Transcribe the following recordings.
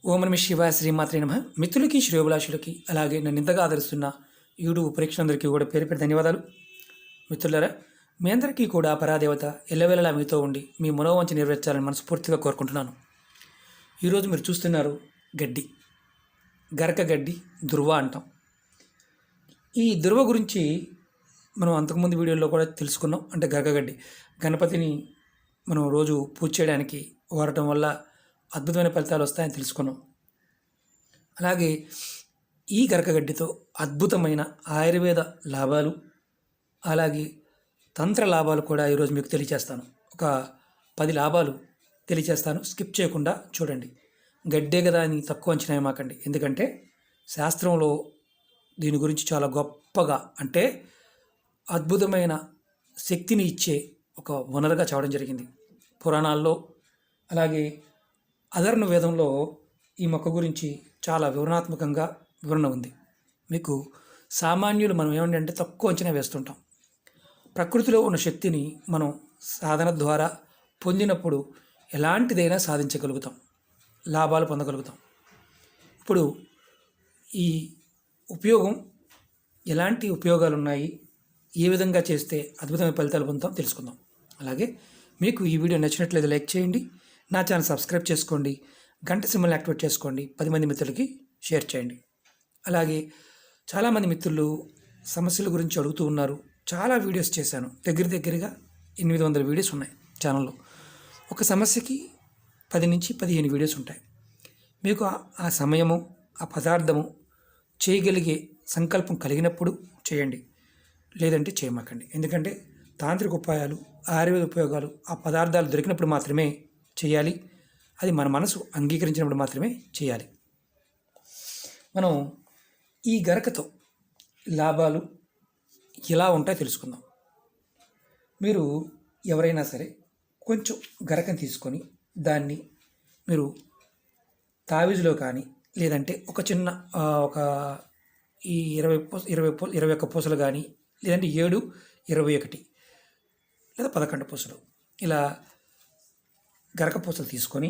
ఓం నమః శివాయ శ్రీమాత్రే నమః. మిత్రులకి శ్రేయోభిలాషులకి అలాగే నన్ను ఇంతగా ఆదరిస్తున్న యూట్యూబ్ ప్రేక్షకులందరికీ కూడా పేరు పేరు ధన్యవాదాలు. మిత్రులారా, మీ అందరికీ కూడా పరాదేవత ఎల్లవేళలా మీతో ఉండి మీ మనోవంచ నెరవేర్చాలని మనస్ఫూర్తిగా కోరుకుంటున్నాను. ఈరోజు మీరు చూస్తున్నారు గడ్డి, గరక గడ్డి, దుర్వ అంటాం. ఈ దుర్వ గురించి మనం అంతకుముందు వీడియోలో కూడా తెలుసుకున్నాం. అంటే గరక గడ్డి గణపతిని మనం రోజు పూజ చేయడానికి వాడటం వల్ల అద్భుతమైన ఫలితాలు వస్తాయని తెలుసుకున్నాం. అలాగే ఈ గరకగడ్డితో అద్భుతమైన ఆయుర్వేద లాభాలు అలాగే తంత్ర లాభాలు కూడా ఈరోజు మీకు తెలియజేస్తాను. ఒక 10 లాభాలు తెలియజేస్తాను, స్కిప్ చేయకుండా చూడండి. గడ్డే కదా అని తక్కువ అంచనా వేయమాకండి, ఎందుకంటే శాస్త్రంలో దీని గురించి చాలా గొప్పగా, అంటే అద్భుతమైన శక్తిని ఇచ్చే ఒక వనరుగా చెప్పడం జరిగింది పురాణాల్లో. అలాగే అధర్ణ వేదంలో ఈ మొక్క గురించి చాలా వివరణాత్మకంగా వివరణ ఉంది. మీకు సామాన్యులు మనం ఏమంటే తక్కువ అంచనా వేస్తుంటాం. ప్రకృతిలో ఉన్న శక్తిని మనం సాధన ద్వారా పొందినప్పుడు ఎలాంటిదైనా సాధించగలుగుతాం, లాభాలు పొందగలుగుతాం. ఇప్పుడు ఈ ఉపయోగం, ఎలాంటి ఉపయోగాలు ఉన్నాయి, ఏ విధంగా చేస్తే అద్భుతమైన ఫలితాలు పొందుతాం తెలుసుకుందాం. అలాగే మీకు ఈ వీడియో నచ్చినట్లయితే లైక్ చేయండి, నా ఛానల్ సబ్స్క్రైబ్ చేసుకోండి, గంట సింబల్ని యాక్టివేట్ చేసుకోండి, 10 మంది మిత్రులకి షేర్ చేయండి. అలాగే చాలామంది మిత్రులు సమస్యల గురించి అడుగుతూ ఉన్నారు. చాలా వీడియోస్ చేశాను, దగ్గరగా 800 వీడియోస్ ఉన్నాయి ఛానల్లో. ఒక సమస్యకి 10 నుంచి 15 వీడియోస్ ఉంటాయి. మీకు ఆ సమయము, ఆ పదార్థము చేయగలిగే సంకల్పం కలిగినప్పుడు చేయండి, లేదంటే చేయమాకండి. ఎందుకంటే తాంత్రిక ఉపాయాలు, ఆయుర్వేద ఉపయోగాలు ఆ పదార్థాలు దొరికినప్పుడు మాత్రమే చేయాలి. అది మన మనసు అంగీకరించినప్పుడు మాత్రమే చేయాలి. మనం ఈ గరకతో లాభాలు ఎలా ఉంటాయో తెలుసుకుందాం. మీరు ఎవరైనా సరే కొంచెం గరకని తీసుకొని దాన్ని మీరు తావీజులో కానీ, లేదంటే ఒక చిన్న ఒక ఈ 21 పూసలు కానీ, లేదంటే 7, 21 లేదా 11 పూసలు, ఇలా గరక పూసలు తీసుకొని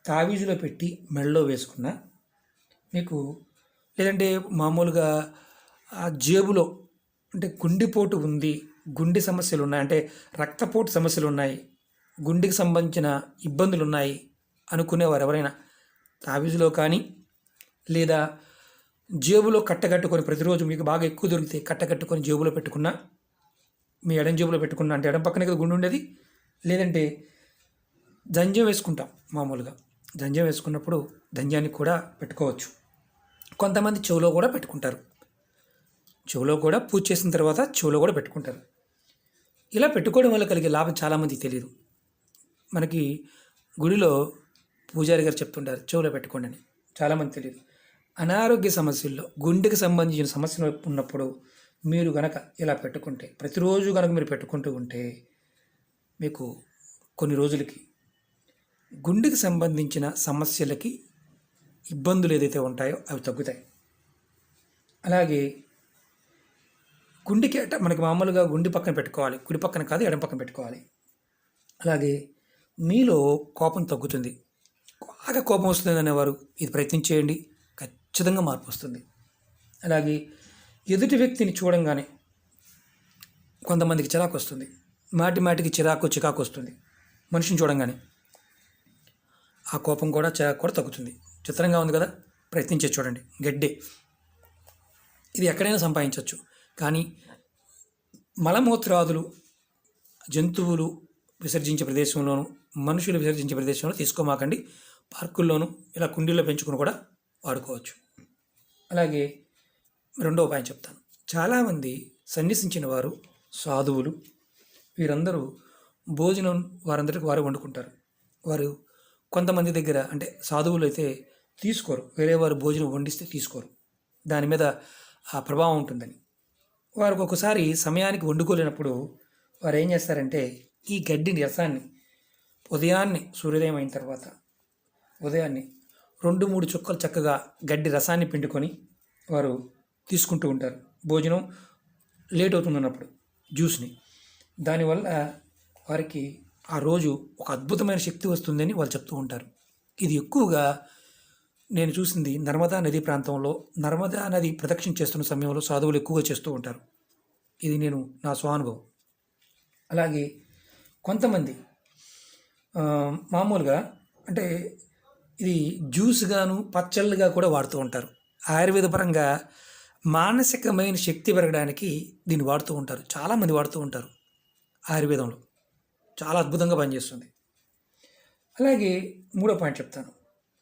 తావీజులో పెట్టి మెడలో వేసుకున్న మీకు, లేదంటే మామూలుగా ఆ జేబులో, అంటే గుండెపోటు ఉంది, గుండె సమస్యలు ఉన్నాయి, అంటే రక్తపోటు సమస్యలు ఉన్నాయి, గుండెకి సంబంధించిన ఇబ్బందులు ఉన్నాయి అనుకునేవారు ఎవరైనా తావీజులో కానీ, లేదా జేబులో కట్టగట్టుకొని ప్రతిరోజు మీకు బాగా ఎక్కువ దొరికితే కట్టగట్టుకొని జేబులో పెట్టుకున్నా, మీ ఎడం జేబులో పెట్టుకున్నా, అంటే ఎడం పక్కనే కదా గుండె ఉండేది, లేదంటే జంజం వేసుకుంటాం. మామూలుగా జంజం వేసుకున్నప్పుడు దంజాన్ని కూడా పెట్టుకోవచ్చు. కొంతమంది చెవులో కూడా పెట్టుకుంటారు, చెవులో కూడా పూజ చేసిన తర్వాత చెవులో కూడా పెట్టుకుంటారు. ఇలా పెట్టుకోవడం వల్ల కలిగే లాభం చాలామందికి తెలియదు. మనకి గుడిలో పూజారి గారు చెప్తుంటారు చెవులో పెట్టుకోండి అని, చాలామంది తెలియదు. అనారోగ్య సమస్యల్లో, గుండెకి సంబంధించిన సమస్యలు ఉన్నప్పుడు మీరు గనక ఇలా పెట్టుకుంటే, ప్రతిరోజు కనుక మీరు పెట్టుకుంటూ ఉంటే మీకు కొన్ని రోజులకి గుండెకి సంబంధించిన సమస్యలకి, ఇబ్బందులు ఏదైతే ఉంటాయో అవి తగ్గుతాయి. అలాగే గుండెకి మనకి మామూలుగా గుండె పక్కన పెట్టుకోవాలి, కుడి పక్కన కాదు ఎడం పక్కన పెట్టుకోవాలి. అలాగే మీలో కోపం తగ్గుతుంది. బాగా కోపం వస్తుంది అనేవారు ఇది ప్రయత్నించేయండి, ఖచ్చితంగా మార్పు వస్తుంది. అలాగే ఎదుటి వ్యక్తిని చూడంగానే కొంతమందికి చిరాకు వస్తుంది, మాటికి చికాకు వస్తుంది మనిషిని చూడంగానే. ఆ కోపం కూడా, చిరాకు కూడా తగ్గుతుంది. చిత్రంగా ఉంది కదా, ప్రయత్నించే చూడండి. గడ్డే ఇది ఎక్కడైనా సంపాదించవచ్చు, కానీ మలమూత్రాదులు జంతువులు విసర్జించే ప్రదేశంలోనూ, మనుషులు విసర్జించే ప్రదేశంలో తీసుకోమాకండి. పార్కుల్లోనూ ఇలా కుండీల్లో పెంచుకుని కూడా వాడుకోవచ్చు. అలాగే రెండో ఉపాయం చెప్తాను. చాలామంది సన్యసించిన వారు, సాధువులు, వీరందరూ భోజనం వారందరికీ వారు వండుకుంటారు. వారు కొంతమంది దగ్గర, అంటే సాధువులు అయితే తీసుకోరు, వేరే వారు భోజనం వండిస్తే తీసుకోరు, దాని మీద ఆ ప్రభావం ఉంటుందని. వారికి ఒకసారి సమయానికి వండుకోలేనప్పుడు వారు ఏం చేస్తారంటే ఈ గడ్డిని రసాన్ని ఉదయాన్నే, సూర్యోదయం అయిన తర్వాత ఉదయాన్నే 2-3 చుక్కలు చక్కగా గడ్డి రసాన్ని పిండుకొని వారు తీసుకుంటూ ఉంటారు. భోజనం లేట్ అవుతుందన్నప్పుడు జ్యూస్ని, దానివల్ల వారికి ఆ రోజు ఒక అద్భుతమైన శక్తి వస్తుందని వాళ్ళు చెప్తూ ఉంటారు. ఇది ఎక్కువగా నేను చూసింది నర్మదా నదీ ప్రాంతంలో నర్మదా నది ప్రదక్షిణ చేస్తున్న సమయంలో సాధువులు ఎక్కువగా చేస్తూ ఉంటారు. ఇది నేను నా స్వానుభవం. అలాగే కొంతమంది మామూలుగా అంటే ఇది జ్యూస్గాను పచ్చళ్ళుగా కూడా వాడుతూ ఉంటారు. ఆయుర్వేద పరంగా మానసికమైన శక్తి పెరగడానికి దీన్ని వాడుతూ ఉంటారు. చాలామంది వాడుతూ ఉంటారు. ఆయుర్వేదంలో చాలా అద్భుతంగా పనిచేస్తుంది. అలాగే మూడో పాయింట్ చెప్తాను.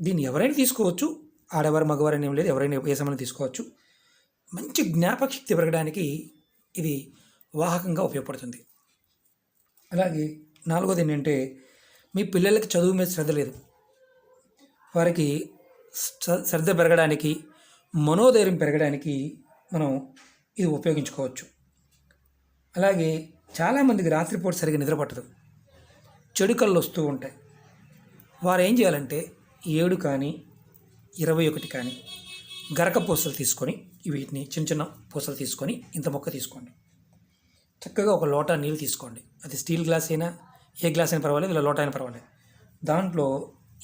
దీన్ని ఎవరైనా తీసుకోవచ్చు. ఆడవారు మగవారని ఏం లేదు, ఎవరైనా ఏ సమయంలో తీసుకోవచ్చు. మంచి జ్ఞాపక శక్తి పెరగడానికి ఇది వాహకంగా ఉపయోగపడుతుంది. అలాగే నాలుగోది ఏంటంటే మీ పిల్లలకి చదువు మీద శ్రద్ధ లేదు, వారికి శ్రద్ధ పెరగడానికి, మనోధైర్యం పెరగడానికి మనం ఇది ఉపయోగించుకోవచ్చు. అలాగే చాలామందికి రాత్రిపూట సరిగ్గా నిద్ర పట్టదు, చెడు కళ్ళు వస్తూ ఉంటాయి. వారు ఏం చేయాలంటే 7 కానీ 21 కానీ గరక పూసలు తీసుకొని, వీటిని చిన్న చిన్న పూసలు తీసుకొని ఇంత మొక్క తీసుకోండి. చక్కగా ఒక లోటా నీళ్ళు తీసుకోండి. అది స్టీల్ గ్లాస్ అయినా ఏ గ్లాస్ అయినా పర్వాలేదు, ఇలా లోటా అయినా పర్వాలేదు. దాంట్లో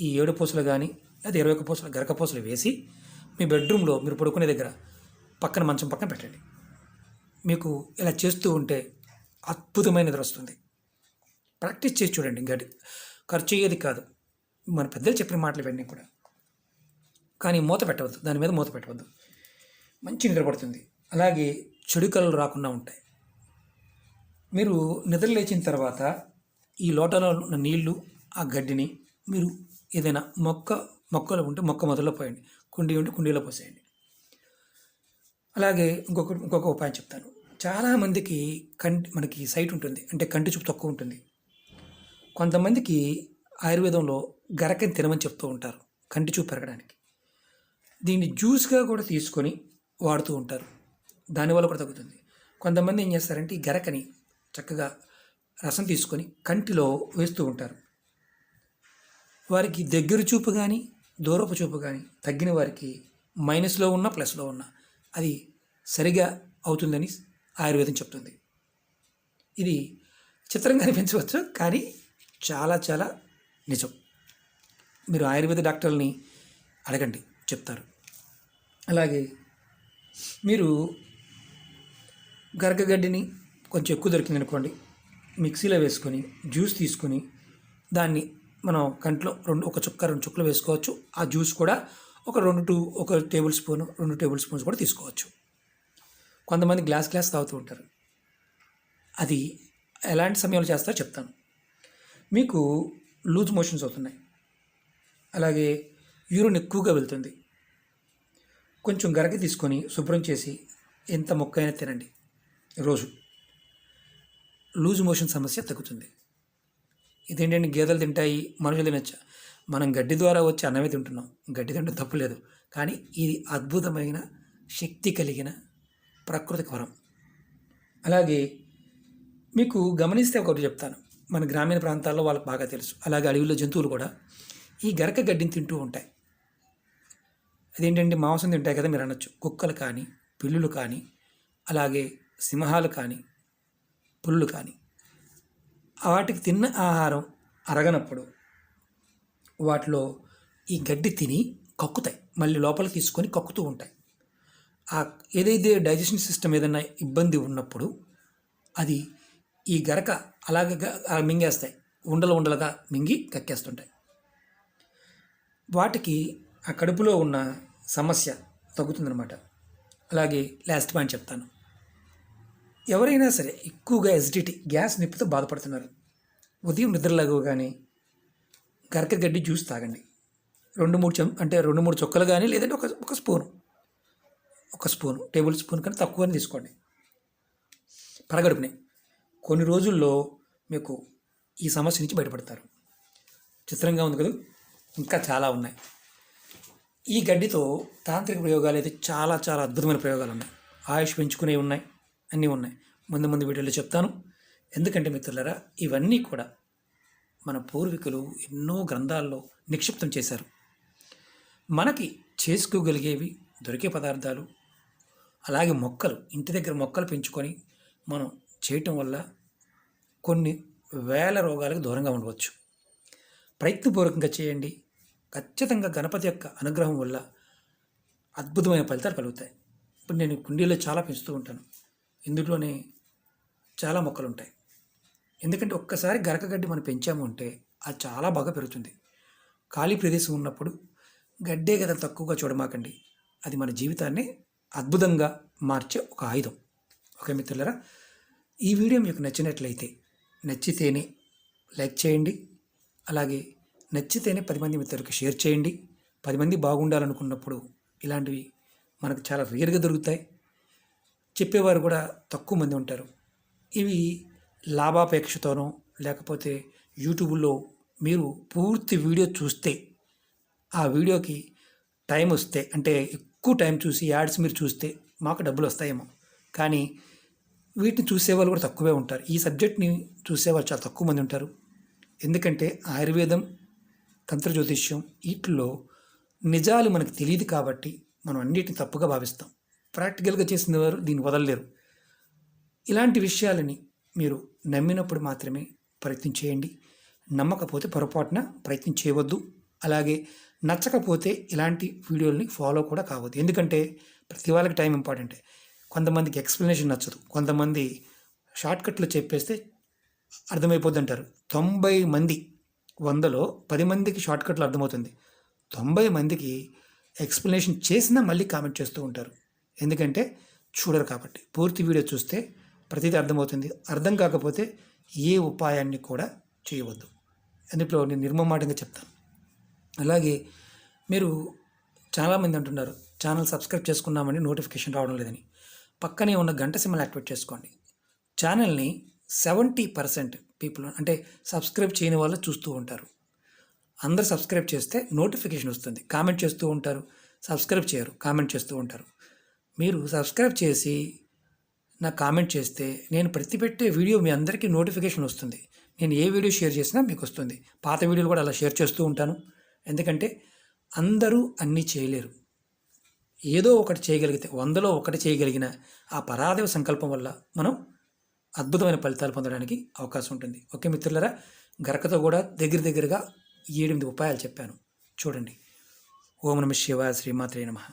ఈ 7 పూసలు కానీ లేదా 21 పూసలు గరక పూసలు వేసి మీ బెడ్రూమ్లో మీరు పడుకునే దగ్గర పక్కన మంచం పక్కన పెట్టండి. మీకు ఇలా చేస్తూ ఉంటే అద్భుతమైన నిద్ర వస్తుంది. ప్రాక్టీస్ చేసి చూడండి. ఖర్చు అయ్యేది కాదు, మన పెద్దలు చెప్పిన మాటలు ఇవన్నీ కూడా. కానీ మూత పెట్టవద్దు, దాని మీద మూత పెట్టవద్దు. మంచి నిద్ర పడుతుంది. అలాగే చెడు కళ్ళు రాకుండా ఉంటాయి. మీరు నిద్ర లేచిన తర్వాత ఈ లోటాలో ఉన్న నీళ్లు, ఆ గడ్డిని మీరు ఏదైనా మొక్కలు ఉంటే మొక్క మొదల్లో పోయండి, కుండీ ఉంటే కుండీలో పోసేయండి. అలాగే ఇంకొక ఉపాయం చెప్తాను. చాలామందికి మనకి సైట్ ఉంటుంది, అంటే కంటి చూపు తక్కువ ఉంటుంది. కొంతమందికి ఆయుర్వేదంలో గరకని తినమని చెప్తూ ఉంటారు కంటి చూపు పెరగడానికి. దీన్ని జ్యూస్గా కూడా తీసుకొని వాడుతూ ఉంటారు, దానివల్ల కూడా తగ్గుతుంది. కొంతమంది ఏం చేస్తారంటే ఈ గరకని చక్కగా రసం తీసుకొని కంటిలో వేస్తూ ఉంటారు. వారికి దగ్గర చూపు కానీ దూరపు చూపు కానీ తగ్గిన వారికి మైనస్లో ఉన్న ప్లస్లో ఉన్న అది సరిగా అవుతుందని ఆయుర్వేదం చెప్తుంది. ఇది చిత్రంగా అనిపించవచ్చు, కానీ చాలా చాలా నిజం. మీరు ఆయుర్వేద డాక్టర్ని అడగండి, చెప్తారు. అలాగే మీరు గరకగడ్డిని కొంచెం ఎక్కువ దొరికింది అనుకోండి, మిక్సీలో వేసుకొని జ్యూస్ తీసుకొని దాన్ని మనం కంట్లో ఒక చుక్క 2 చుక్కలు వేసుకోవచ్చు. ఆ జ్యూస్ కూడా ఒక టేబుల్ స్పూన్ 2 టేబుల్ స్పూన్స్ కూడా తీసుకోవచ్చు. కొంతమంది గ్లాస్ తాగుతూ ఉంటారు. అది ఎలాంటి సమయంలో చేస్తారో చెప్తాను. మీకు లూజ్ మోషన్స్ అవుతున్నాయి, అలాగే యూరిన్ ఎక్కువగా వెళ్తుంది, కొంచెం గరక తీసుకొని శుభ్రం చేసి ఎంత మొక్క అయినా తినండి రోజు. లూజ్ మోషన్ సమస్య తగ్గుతుంది. ఇదేంటంటే గేదెలు తింటాయి, మనుషులు తినచ్చా? మనం గడ్డి ద్వారా వచ్చి అన్నమే తింటున్నాం. గడ్డి తింటే తప్పులేదు, కానీ ఇది అద్భుతమైన శక్తి కలిగిన ప్రకృతిక వరం. అలాగే మీకు గమనిస్తే ఒకటి చెప్తాను. మన గ్రామీణ ప్రాంతాల్లో వాళ్ళకి బాగా తెలుసు. అలాగే అడవిలో జంతువులు కూడా ఈ గరక గడ్డిని తింటూ ఉంటాయి. అదేంటంటే మాంసం తింటాయి కదా మీరు అనొచ్చు. కుక్కలు కానీ, పిల్లులు కానీ, అలాగే సింహాలు కానీ, పులులు కానీ, వాటికి తిన్న ఆహారం అరగనప్పుడు వాటిలో ఈ గడ్డి తిని కక్కుతాయి, మళ్ళీ లోపలికి తీసుకొని కక్కుతూ ఉంటాయి. ఏదైతే డైజెషన్ సిస్టమ్ ఏదైనా ఇబ్బంది ఉన్నప్పుడు అది ఈ గరక అలాగే మింగేస్తాయి, ఉండలుగా మింగి కక్కేస్తుంటాయి. వాటికి ఆ కడుపులో ఉన్న సమస్య తగ్గుతుందన్నమాట. అలాగే లాస్ట్ పాయింట్ చెప్తాను. ఎవరైనా సరే ఎక్కువగా ఎసిడిటీ, గ్యాస్ నొప్పితో బాధపడుతున్నారు, ఉదయం నిద్రలేగగానే గరక గడ్డి జ్యూస్ తాగండి. 2-3 చుక్కలు కానీ, లేదంటే ఒక స్పూను టేబుల్ స్పూన్ కానీ తక్కువని తీసుకోండి పరగడుపునే. కొన్ని రోజుల్లో మీకు ఈ సమస్య నుంచి బయటపడతారు. చిత్రంగా ఉంది కదా. ఇంకా చాలా ఉన్నాయి. ఈ గడ్డితో తాంత్రిక ప్రయోగాలు అయితే చాలా చాలా అద్భుతమైన ప్రయోగాలు ఉన్నాయి. ఆయుష్ పెంచుకునేవి ఉన్నాయి, అన్నీ ఉన్నాయి. ముందు వీడియోలో చెప్తాను. ఎందుకంటే మిత్రులారా, ఇవన్నీ కూడా మన పూర్వీకులు ఎన్నో గ్రంథాల్లో నిక్షిప్తం చేశారు. మనకి చేసుకోగలిగేవి దొరికే పదార్థాలు, అలాగే మొక్కలు, ఇంటి దగ్గర మొక్కలు పెంచుకొని మనం చేయటం వల్ల కొన్ని వేల రోగాలకు దూరంగా ఉండవచ్చు. ప్రయత్నపూర్వకంగా చేయండి. ఖచ్చితంగా గణపతి యొక్క అనుగ్రహం వల్ల అద్భుతమైన ఫలితాలు కలుగుతాయి. ఇప్పుడు నేను కుండీలో చాలా పెంచుతూ ఉంటాను. ఇందులోనే చాలా మొక్కలు ఉంటాయి. ఎందుకంటే ఒక్కసారి గరకగడ్డి మనం పెంచాము అంటే అది చాలా బాగా పెరుగుతుంది. ఖాళీ ప్రదేశం ఉన్నప్పుడు గడ్డే కదా తక్కువగా చూడమాకండి. అది మన జీవితాన్ని అద్భుతంగా మార్చే ఒక ఆయుధం. ఓకే మిత్రులారా, ఈ వీడియో మీకు నచ్చితేనే లైక్ చేయండి. అలాగే నచ్చితేనే 10 మంది మిత్రులకు షేర్ చేయండి. 10 మంది బాగుండాలనుకున్నప్పుడు ఇలాంటివి మనకు చాలా రేర్గా దొరుకుతాయి. చెప్పేవారు కూడా తక్కువ మంది ఉంటారు. ఇవి లాభాపేక్షతోనో లేకపోతే యూట్యూబ్లో మీరు పూర్తి వీడియో చూస్తే ఆ వీడియోకి టైం వస్తే అంటే ఎక్కువ టైం చూసి యాడ్స్ మీరు చూస్తే మాకు డబ్బులు వస్తాయేమో, కానీ వీటిని చూసేవాళ్ళు కూడా తక్కువే ఉంటారు. ఈ సబ్జెక్ట్ని చూసేవాళ్ళు చాలా తక్కువ మంది ఉంటారు. ఎందుకంటే ఆయుర్వేదం, తంత్ర జ్యోతిష్యం వీటిల్లో నిజాలు మనకు తెలియదు కాబట్టి మనం అన్నిటిని తప్పుగా భావిస్తాం. ప్రాక్టికల్గా చేసిన వారు దీన్ని వదలలేరు. ఇలాంటి విషయాలని మీరు నమ్మినప్పుడు మాత్రమే ప్రయత్నం చేయండి. నమ్మకపోతే పొరపాటున ప్రయత్నం చేయవద్దు. అలాగే నచ్చకపోతే ఇలాంటి వీడియోల్ని ఫాలో కూడా కావద్దు. ఎందుకంటే ప్రతి వాళ్ళకి టైం ఇంపార్టెంటే. కొంతమందికి ఎక్స్ప్లెనేషన్ నచ్చదు, కొంతమంది షార్ట్కట్లో చెప్పేస్తే అర్థమైపోద్ది అంటారు. 90 మంది 100లో 10 మందికి షార్ట్కట్లో అర్థమవుతుంది. 90 మందికి ఎక్స్ప్లెనేషన్ చేసినా మళ్ళీ కామెంట్ చేస్తూ ఉంటారు. ఎందుకంటే చూడరు కాబట్టి. పూర్తి వీడియో చూస్తే ప్రతిదీ అర్థమవుతుంది. అర్థం కాకపోతే ఏ ఉపాయాన్ని కూడా చేయవద్దు. అందులో నేను నిర్మమాటంగా చెప్తాను. అలాగే మీరు చాలామంది అంటున్నారు ఛానల్ సబ్స్క్రైబ్ చేసుకున్నామని నోటిఫికేషన్ రావడం లేదని. పక్కనే ఉన్న గంట సింబల్ యాక్టివేట్ చేసుకోండి. ఛానల్ని 70% పీపుల్ అంటే సబ్స్క్రైబ్ చేయని వాళ్ళు చూస్తూ ఉంటారు. అందరు సబ్స్క్రైబ్ చేస్తే నోటిఫికేషన్ వస్తుంది. కామెంట్ చేస్తూ ఉంటారు, సబ్స్క్రైబ్ చేయరు, కామెంట్ చేస్తూ ఉంటారు. మీరు సబ్స్క్రైబ్ చేసి నాకు కామెంట్ చేస్తే నేను ప్రతి పెట్టే వీడియో మీ అందరికీ నోటిఫికేషన్ వస్తుంది. నేను ఏ వీడియో షేర్ చేసినా మీకు వస్తుంది. పాత వీడియోలు కూడా అలా షేర్ చేస్తూ ఉంటాను. ఎందుకంటే అందరూ అన్నీ చేయలేరు. ఏదో ఒకటి చేయగలిగితే 100లో ఒకటి చేయగలిగిన ఆ పరాదేవ సంకల్పం వల్ల మనం అద్భుతమైన ఫలితాలు పొందడానికి అవకాశం ఉంటుంది. ఓకే మిత్రులారా, గరకతో కూడా దగ్గరగా 7-8 ఉపాయాలు చెప్పాను, చూడండి. ఓం నమః శివాయ, శ్రీమాత్రే నమః.